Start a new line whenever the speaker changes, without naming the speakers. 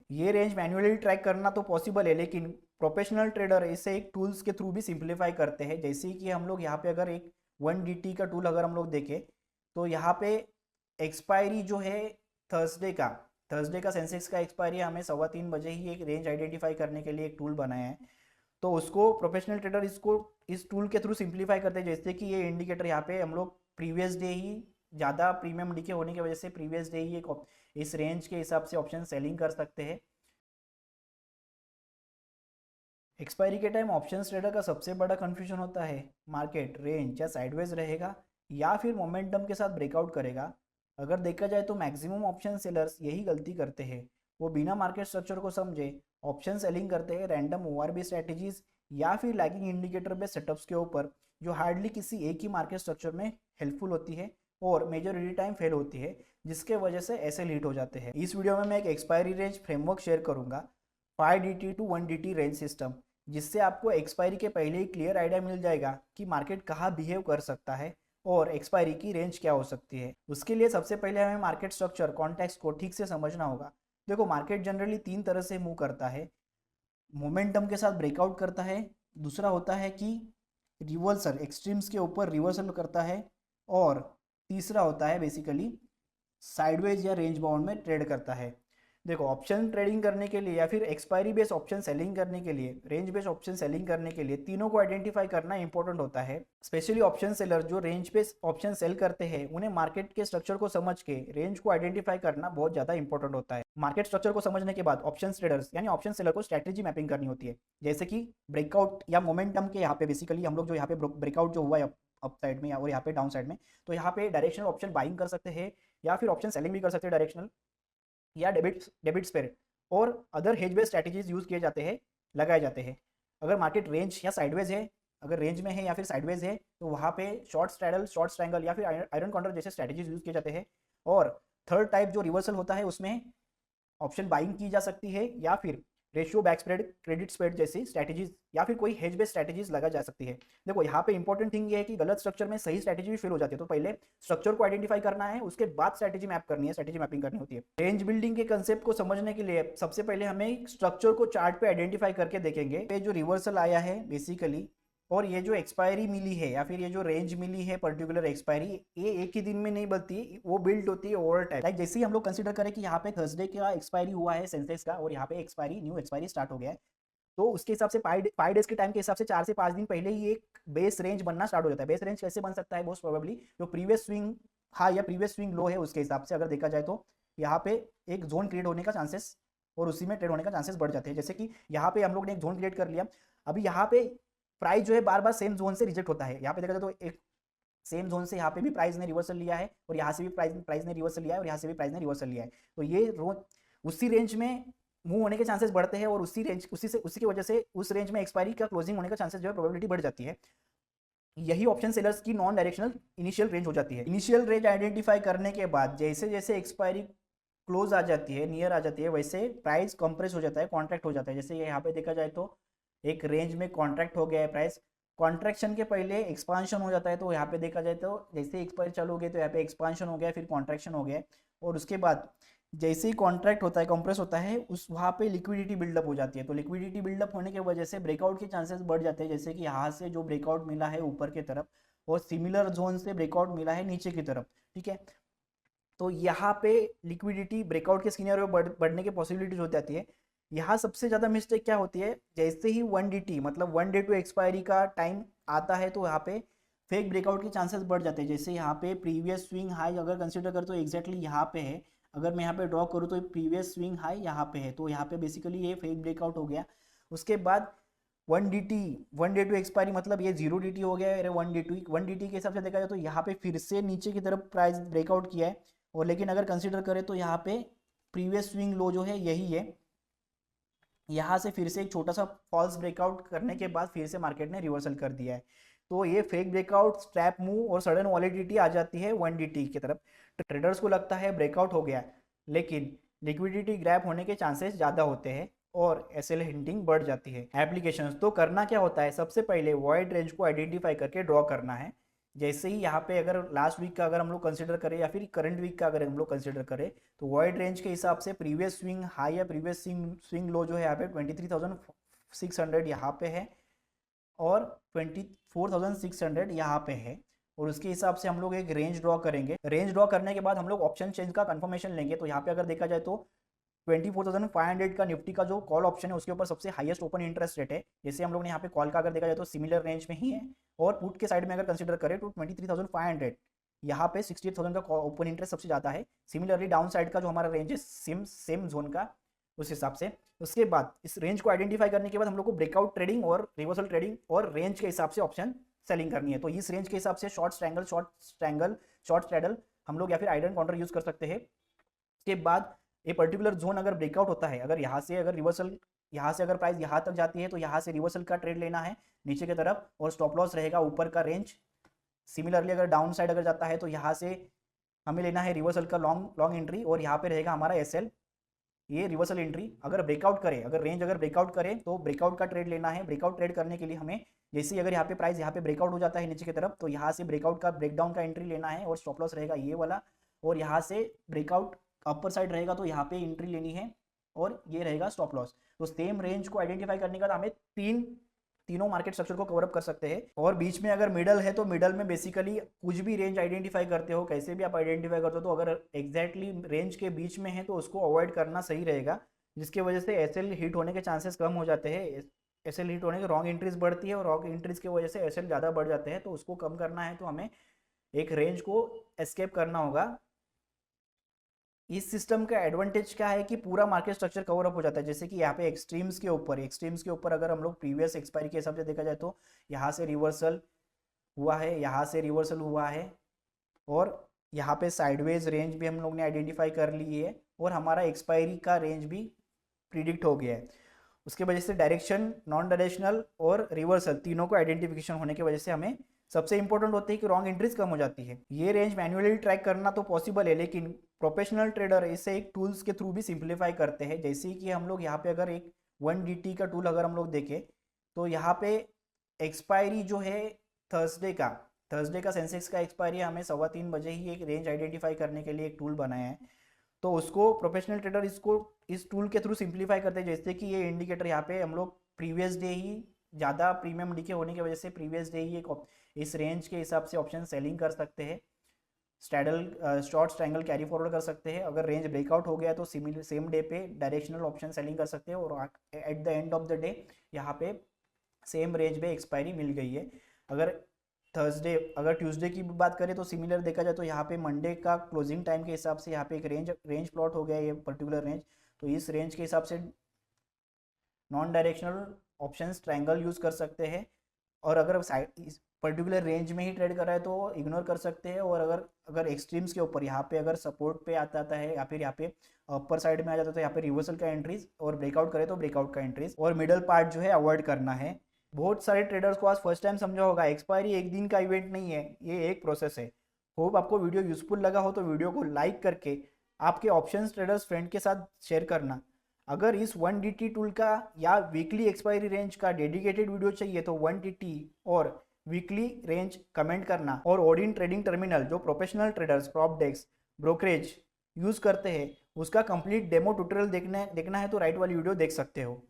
ये range manually track करना तो पॉसिबल है, लेकिन प्रोफेशनल ट्रेडर इसे एक टूल्स के थ्रू भी सिंप्लीफाई करते हैं। जैसे कि हम लोग यहाँ पे अगर एक 1DT का टूल अगर हम लोग देखें, तो यहाँ पे एक्सपायरी जो है थर्सडे का सेंसेक्स का एक्सपायरी हमें 3:15 बजे ही एक रेंज आइडेंटिफाई करने के लिए एक टूल बनाया है। तो उसको प्रोफेशनल ट्रेडर इसको इस टूल के थ्रू सिंप्लीफाई करते हैं। जैसे कि ये इंडिकेटर यहाँ पे हम लोग प्रीवियस डे ही ज़्यादा प्रीमियम डीके होने की वजह से प्रीवियस डे ही एक इस रेंज के हिसाब से ऑप्शन सेलिंग कर सकते हैं। एक्सपायरी के टाइम ऑप्शन ट्रेडर का सबसे बड़ा कंफ्यूजन होता है, मार्केट रेंज या साइडवेज रहेगा या फिर मोमेंटम के साथ ब्रेकआउट करेगा। अगर देखा जाए तो मैक्सिमम ऑप्शन सेलर्स यही गलती करते हैं। वो बिना मार्केट स्ट्रक्चर को समझे ऑप्शन सेलिंग करते हैं रैंडम ओआरबी स्ट्रैटेजीज या फिर लैगिंग इंडिकेटर बेस्ड सेटअप्स के ऊपर, जो हार्डली किसी एक ही मार्केट स्ट्रक्चर में हेल्पफुल होती है और मेजॉरिटी टाइम फेल होती है, जिसके वजह से ऐसे लीड हो जाते हैं। इस वीडियो में मैं एक एक्सपायरी रेंज फ्रेमवर्क शेयर करूंगा, 5DT to 1DT range system, जिससे आपको एक्सपायरी के पहले ही क्लियर आइडिया मिल जाएगा कि मार्केट कहाँ बिहेव कर सकता है और एक्सपायरी की रेंज क्या हो सकती है। उसके लिए सबसे पहले हमें मार्केट स्ट्रक्चर कॉन्टेक्स्ट को ठीक से समझना होगा। देखो, मार्केट जनरली 3 तरह से मूव करता है। मोमेंटम के साथ ब्रेकआउट करता है, दूसरा होता है कि रिवर्सल एक्सट्रीम्स के ऊपर रिवर्सल करता है, और तीसरा होता है बेसिकली साइडवेज या रेंज बाउंड में ट्रेड करता है। देखो, ऑप्शन ट्रेडिंग करने के लिए या फिर एक्सपायरी बेस्ड ऑप्शन सेलिंग करने के लिए, रेंज बेस्ड ऑप्शन सेलिंग करने के लिए तीनों को आइडेंटिफाई करना इंपॉर्टेंट होता है। स्पेशली ऑप्शन सेलर जो रेंज बेस्ड ऑप्शन सेल करते हैं, उन्हें मार्केट के स्ट्रक्चर को समझ के रेंज को आइडेंटिफाई करना बहुत ज्यादा इंपॉर्टेंट होता है। मार्केट स्ट्रक्चर को समझने के बाद ऑप्शन ट्रेडर्स यानी ऑप्शन सेलर को स्ट्रेटेजी मैपिंग करनी होती है। जैसे कि ब्रेकआउट या मोमेंटम के यहाँ पे बेसिकली हम लोग जो यहाँ पे ब्रेकआउट जो हुआ है अप साइड में और यहाँ पे डाउन साइड में, तो यहाँ पे डायरेक्शनल ऑप्शन बाइंग कर सकते हैं या फिर ऑप्शन सेलिंग भी कर सकते हैं डायरेक्शनल या डेबिट स्पेयर और other hedge based strategies use किए जाते हैं, लगाए जाते हैं। अगर मार्केट रेंज या साइडवेज है, अगर रेंज में है या फिर साइडवेज है, तो वहाँ पे शॉर्ट स्ट्रैडल, शॉर्ट स्ट्रैंगल या फिर आयरन काउंटर जैसे स्ट्रैटेजीज यूज किए जाते हैं। और थर्ड टाइप जो रिवर्सल होता है, उसमें ऑप्शन बाइंग की जा सकती है या फिर ratio back spread, credit spread जैसी स्ट्रैटेजीज या फिर कोई हेज बेस्ड स्ट्रैटेजीज लगा जा सकती है। देखो, यहाँ पे इंपॉर्टेंट थिंग ये है कि गलत स्ट्रक्चर में सही स्ट्रैटेजी भी फेल हो जाती है। तो पहले स्ट्रक्चर को आइडेंटिफाई करना है, उसके बाद स्ट्रैटेजी मैप करनी है, स्ट्रैटेजी मैपिंग करनी होती है। रेंज बिल्डिंग के कंसेप्ट को समझने के लिए सबसे पहले हमें स्ट्रक्चर को चार्ट पे आइडेंटिफाई करके देखेंगे। ये जो रिवर्सल आया है बेसिकली, और ये जो एक्सपायरी मिली है या फिर ये जो रेंज मिली है पर्टिकुलर एक्सपायरी, ये एक ही दिन में नहीं बनती, वो बिल्ड होती है ओवर टाइम। लाइक जैसे ही हम लोग कंसीडर करें कि यहाँ पे थर्सडे का एक्सपायरी हुआ है सेंसेक्स का और यहाँ पे न्यू एक्सपायरी स्टार्ट हो गया है, तो उसके हिसाब से 5 डेज के टाइम के हिसाब से 4 से 5 दिन पहले ही एक बेस रेंज बनना स्टार्ट हो जाता है। बेस रेंज कैसे बन सकता है? मोस्ट प्रोबेबली जो प्रीवियस स्विंग हाई या प्रीवियस स्विंग लो है उसके हिसाब से अगर देखा जाए तो यहाँ पे एक जोन क्रिएट होने का चांसेस और उसी में ट्रेड होने का चांसेस बढ़ जाते हैं। जैसे कि यहाँ पे हम लोग ने एक जोन क्रिएट कर लिया, अभी यहाँ पे प्राइस जो है बार बार सेम जोन से रिजेक्ट होता है। यहाँ पे देखा जाए तो एक सेम जोन से यहाँ पे भी प्राइस ने रिवर्सल लिया है और यहाँ से भी प्राइस ने रिवर्सल लिया है और यहाँ से भी प्राइस ने रिवर्सल लिया है। तो ये उसी रेंज में मूव होने के चांसेस बढ़ते हैं और उसी की वजह से उस रेंज में एक्सपायरी का क्लोजिंग होने का चांसेस जो है प्रोबेबिलिटी बढ़ जाती है। यही ऑप्शन सेलर्स की नॉन डायरेक्शनल इनिशियल रेंज हो जाती है। इनिशियल रेंज आइडेंटिफाई करने के बाद जैसे जैसे एक्सपायरी क्लोज आ जाती है, नियर आ जाती है, वैसे प्राइस कंप्रेस हो जाता है, कॉन्ट्रैक्ट हो जाता है। जैसे यहाँ पे देखा जाए तो एक रेंज में कॉन्ट्रैक्ट हो गया है प्राइस, कॉन्ट्रैक्शन के पहले एक्सपांशन हो जाता है। तो यहाँ पे देखा जाए तो जैसे एक्सपायरी चालू हो गई तो यहाँ पे एक्सपांशन हो गया, फिर कॉन्ट्रैक्शन हो गया, और उसके बाद जैसे ही कॉन्ट्रैक्ट होता है, कंप्रेस होता है, उस वहाँ पे लिक्विडिटी बिल्डअप हो जाती है। तो लिक्विडिटी बिल्डअप होने की वजह से ब्रेकआउट के चांसेस बढ़ जाते हैं। जैसे कि यहाँ से जो ब्रेकआउट मिला है ऊपर की तरफ और सिमिलर जोन से ब्रेकआउट मिला है नीचे की तरफ, ठीक है, तो यहाँ पे लिक्विडिटी ब्रेकआउट के सिनेरियो बढ़ने की पॉसिबिलिटीज हो जाती है। यहाँ सबसे ज़्यादा मिस्टेक क्या होती है, जैसे ही 1DT मतलब 1 डे टू एक्सपायरी का टाइम आता है तो यहाँ पे फेक ब्रेकआउट के चांसेस बढ़ जाते हैं। जैसे यहाँ पे प्रीवियस स्विंग हाई अगर कंसिडर करें तो एग्जैक्टली यहाँ पे है, अगर मैं यहाँ पे ड्रॉ करूँ तो प्रीवियस स्विंग हाई यहाँ पे है, तो यहाँ पे बेसिकली ये फेक ब्रेकआउट हो गया। उसके बाद 1DT 1 डे टू एक्सपायरी मतलब ये 0DT हो गया है। 1DT के हिसाब से देखा जाए तो यहाँ पे फिर से नीचे की तरफ प्राइस ब्रेकआउट किया है, और लेकिन अगर कंसीडर करें तो यहाँ पे प्रीवियस स्विंग लो जो है यही है। यहाँ से फिर से एक छोटा सा फॉल्स ब्रेकआउट करने के बाद फिर से मार्केट ने रिवर्सल कर दिया है। तो ये फेक ब्रेकआउट, स्ट्रैप मूव और सडन वॉलिडिटी आ जाती है 1DT की तरफ। ट्रेडर्स को लगता है ब्रेकआउट हो गया, लेकिन लिक्विडिटी ग्रैब होने के चांसेस ज़्यादा होते हैं और एसएल हिंटिंग बढ़ जाती है। एप्लीकेशंस तो करना क्या होता है, सबसे पहले वॉइड रेंज को आइडेंटिफाई करके ड्रॉ करना है। जैसे ही यहाँ पे अगर लास्ट वीक का अगर हम लोग कंसिडर करें या फिर करंट वीक का अगर हम लोग कंसिडर करें तो वाइड रेंज के हिसाब से प्रीवियस स्विंग हाई या प्रीवियस स्विंग लो जो है यहाँ पे 23,600 यहाँ पे है और 24,600 यहाँ पे है। और उसके हिसाब से हम लोग एक रेंज ड्रॉ करेंगे। रेंज ड्रॉ करने के बाद हम लोग ऑप्शन चेंज का कंफर्मेशन लेंगे। तो यहाँ पे अगर देखा जाए तो 24,500 का निफ्टी का जो कॉल ऑप्शन है उसके ऊपर सबसे हाईएस्ट ओपन इंटरेस्ट रेट है। जैसे हम लोग ने यहाँ पे कॉल का अगर देखा जाए तो सिमिलर रेंज में ही है। और पुट के साइड में अगर कंसिडर करें तो 23,500 यहाँ पे 68,000 का ओपन इंटरेस्ट सबसे ज़्यादा है। सिमिलरली डाउन साइड का जो हमारा रेंज है सेम जोन का उस हिसाब से। उसके बाद इस रेंज को आइडेंटिफाई करने के बाद हम लोग को ब्रेकआउट ट्रेडिंग और रिवर्सल ट्रेडिंग और रेंज के हिसाब से ऑप्शन सेलिंग करनी है। तो इस रेंज के हिसाब से शॉर्ट स्ट्रैडल हम लोग या फिर आइडन काउंटर यूज कर सकते हैं। उसके बाद ये पर्टिकुलर जोन अगर ब्रेकआउट होता है, अगर यहाँ से अगर रिवर्सल यहाँ से अगर प्राइस यहाँ तक जाती है तो यहाँ से रिवर्सल का ट्रेड लेना है नीचे की तरफ और स्टॉप लॉस रहेगा ऊपर का रेंज। सिमिलरली अगर डाउन साइड अगर जाता है तो यहाँ से हमें लेना है रिवर्सल का लॉन्ग एंट्री और यहाँ पे रहेगा हमारा एसएल, ये रिवर्सल एंट्री। अगर ब्रेकआउट करे, अगर रेंज अगर ब्रेकआउट करे तो ब्रेकआउट का ट्रेड लेना है। ब्रेकआउट ट्रेड करने के लिए हमें जैसे ही अगर यहाँ पे प्राइस यहाँ पे ब्रेकआउट हो जाता है नीचे की तरफ तो यहाँ से ब्रेकआउट का ब्रेकडाउन का एंट्री लेना है और स्टॉप लॉस रहेगा ये वाला। और यहाँ से ब्रेकआउट अपर साइड रहेगा तो यहाँ पे एंट्री लेनी है और ये रहेगा स्टॉप लॉस। तो सेम रेंज को आइडेंटिफाई करने के बाद हमें तीनों मार्केट स्ट्रक्चर को कवर अप कर सकते हैं। और बीच में अगर मिडल है तो मिडल में बेसिकली कुछ भी रेंज आइडेंटिफाई करते हो, कैसे भी आप आइडेंटिफाई करते हो, तो अगर एग्जैक्टली रेंज के बीच में है तो उसको अवॉइड करना सही रहेगा, जिसकी वजह से एसएल हिट होने के चांसेस कम हो जाते हैं। एसएल हिट होने के रॉन्ग एंट्रीज बढ़ती है और रॉन्ग एंट्रीज की वजह से एसएल ज़्यादा बढ़ जाते हैं। तो उसको कम करना है तो हमें एक रेंज को एस्केप करना होगा। इस सिस्टम का एडवांटेज क्या है कि पूरा मार्केट स्ट्रक्चर कवर अप हो जाता है। जैसे कि यहाँ पे एक्सट्रीम्स के ऊपर अगर हम लोग प्रीवियस एक्सपायरी के हिसाब से देखा जाए तो यहाँ से रिवर्सल हुआ है, यहाँ से रिवर्सल हुआ है और यहाँ पे साइडवेज रेंज भी हम लोग ने आइडेंटिफाई कर ली है और हमारा एक्सपायरी का रेंज भी प्रिडिक्ट हो गया है। उसके वजह से डायरेक्शन, नॉन डायरेक्शनल और रिवर्सल तीनों को आइडेंटिफिकेशन होने की वजह से हमें सबसे इंपॉर्टेंट होती है कि रॉन्ग एंट्रीज कम हो जाती है। ये रेंज मैन्युअली ट्रैक करना तो पॉसिबल है, लेकिन प्रोफेशनल ट्रेडर इसे एक टूल्स के थ्रू भी सिंप्लीफाई करते हैं। जैसे कि हम लोग यहाँ पे अगर एक 1DT का टूल अगर हम लोग देखें तो यहाँ पे एक्सपायरी जो है थर्सडे का सेंसेक्स का एक्सपायरी हमें 3:15 बजे ही एक रेंज आइडेंटिफाई करने के लिए एक टूल बनाया है। तो उसको प्रोफेशनल ट्रेडर इस टूल के थ्रू सिंप्लीफाई करते हैं। जैसे कि ये इंडिकेटर यहाँ पे हम लोग प्रीवियस डे ही ज़्यादा प्रीमियम डीके होने की वजह से प्रीवियस डे ही एक इस रेंज के हिसाब से ऑप्शन सेलिंग कर सकते हैं, शॉर्ट स्ट्रैंगल कैरी फॉरवर्ड कर सकते हैं। अगर रेंज ब्रेकआउट हो गया तो सेम डे पे डायरेक्शनल ऑप्शन सेलिंग कर सकते हैं और at the end of the day यहाँ पे सेम रेंज पे एक्सपायरी मिल गई है। अगर ट्यूसडे की बात करें तो सिमिलर देखा जाए तो यहाँ पे मंडे का क्लोजिंग टाइम के हिसाब से यहाँ पे एक रेंज प्लॉट हो गया है, ये पर्टिकुलर रेंज। तो इस रेंज के हिसाब से non directional option triangle use कर सकते हैं और अगर इस पर्टिकुलर रेंज में ही ट्रेड कर रहा है तो इग्नोर कर सकते हैं। और अगर एक्सट्रीम्स के ऊपर यहाँ पे अगर सपोर्ट पे आता है या फिर यहाँ पे अपर साइड में आ जाता है तो यहाँ पे रिवर्सल का एंट्रीज और ब्रेकआउट करे तो ब्रेकआउट का एंट्रीज और मिडल पार्ट जो है अवॉइड करना है। बहुत सारे ट्रेडर्स को आज फर्स्ट टाइम समझा होगा, एक्सपायरी एक दिन का इवेंट नहीं है, ये एक प्रोसेस है। होप आपको वीडियो यूजफुल लगा हो तो वीडियो को लाइक करके आपके ऑप्शंस ट्रेडर्स फ्रेंड के साथ शेयर करना। अगर इस 1DT टूल का या वीकली एक्सपायरी रेंज का डेडिकेटेड वीडियो चाहिए तो 1DT और वीकली रेंज कमेंट करना। और ओडिन ट्रेडिंग टर्मिनल जो professional traders, prop desk, brokerage use करते हैं उसका कंप्लीट डेमो ट्यूटोरियल देखना है तो राइट वाली वीडियो देख सकते हो।